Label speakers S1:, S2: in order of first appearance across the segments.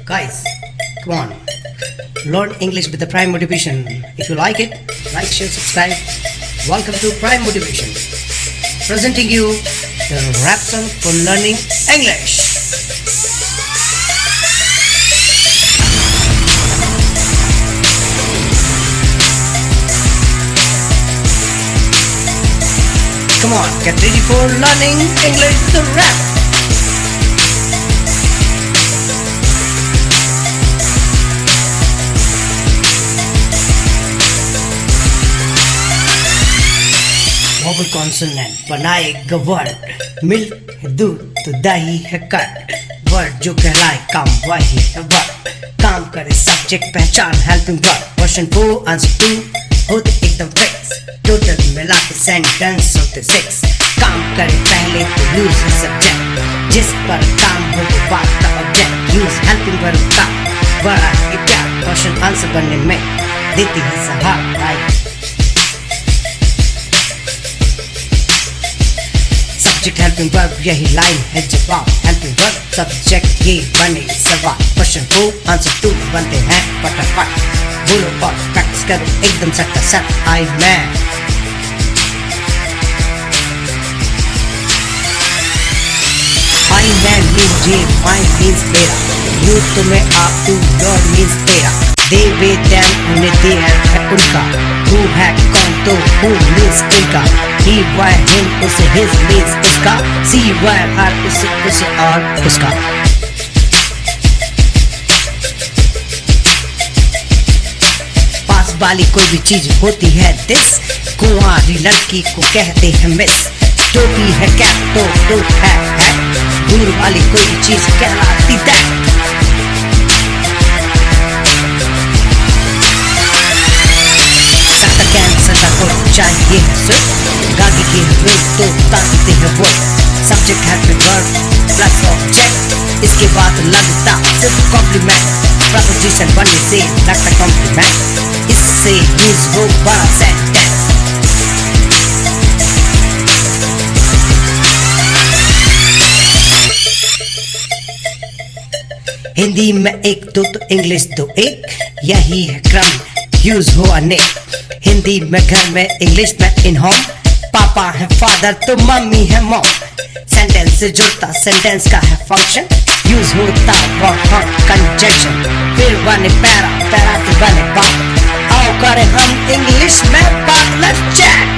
S1: Guys, come on. Learn English with the Prime Motivation. If you like it, like, share, subscribe. Welcome to Prime Motivation. Presenting you the rap song for learning English. Come on, get ready for learning English with the rap. Vowel consonant बनाएगा word, milk है दूध तो दही है curd, word जो कहलाए काम वही है वर्ड, काम करे सब्जेक्ट पहचान हेल्पिंग वर्ड, क्वेश्चन 4 आंसर 2 होते एकदम फिक्स, टोटल मिला के सेंटेंस होते 6, काम करे पहले तो यूज है सब्जेक्ट, जिस पर काम हो वो बात का ऑब्जेक्ट, यूज हेल्पिंग वर्ब का बड़ा ही प्यार, क्वेश्चन आंसर बनने में देती है सहारा। सब्जेक्ट हेल्पिंग वर्ब यही लाइन है जवाब, हेल्पिंग वर्ब सब्जेक्ट ये बने सवाल, क्वेश्चन 4 आंसर 2 बनते हैं फटाफट, बोलो और प्रैक्टिस करो एकदम सट सट। आई मैन मीन्स ये, माई मीन्स मेरा, यू तुम्हें आप टू योर मीन्स तेरा, दे वे देम उन्हें देयर है उनका, हु है कौन तो हु मीन्स उनका, ही वह हिम उसे हिज मीन्स उसका, सी वह हर उसे उसे और उसका। पास वाली कोई भी चीज होती है दिस, कुंवारी लड़की को कहते हैं मिस, टोपी है कैप तो टोप है, दूर वाली कोई भी चीज कहलाती दैट। चाहिए गागी की रूप तो ताकते हैं वो, subject helping verb plus object, इसके बाद लगता सिर्फ कॉम्प्लीमेंट, प्रपोजिशन बनने से लगता कॉम्प्लीमेंट, इससे यूज हो बड़ा सेंटेंस। हिंदी में एक दो तो इंग्लिश दो एक, यही है क्रम यूज हो अनेक, हिंदी में घर में इंग्लिश में इन होम, पापा है फादर तो मम्मी है मॉम, सेंटेंस से जुड़ता सेंटेंस का है फंक्शन, यूज होता वर्ब कंजंक्शन, फिर बने पैरा, पैरा से बने बात, आओ करें हम इंग्लिश में बात, let's chat.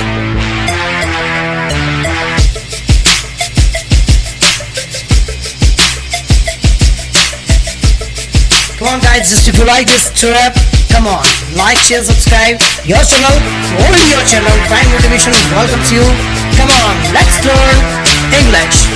S1: Come on guys, just if you like this trap, come on, like, share, subscribe, your channel, only your channel, Prime Motivation welcomes you. Come on, let's learn English.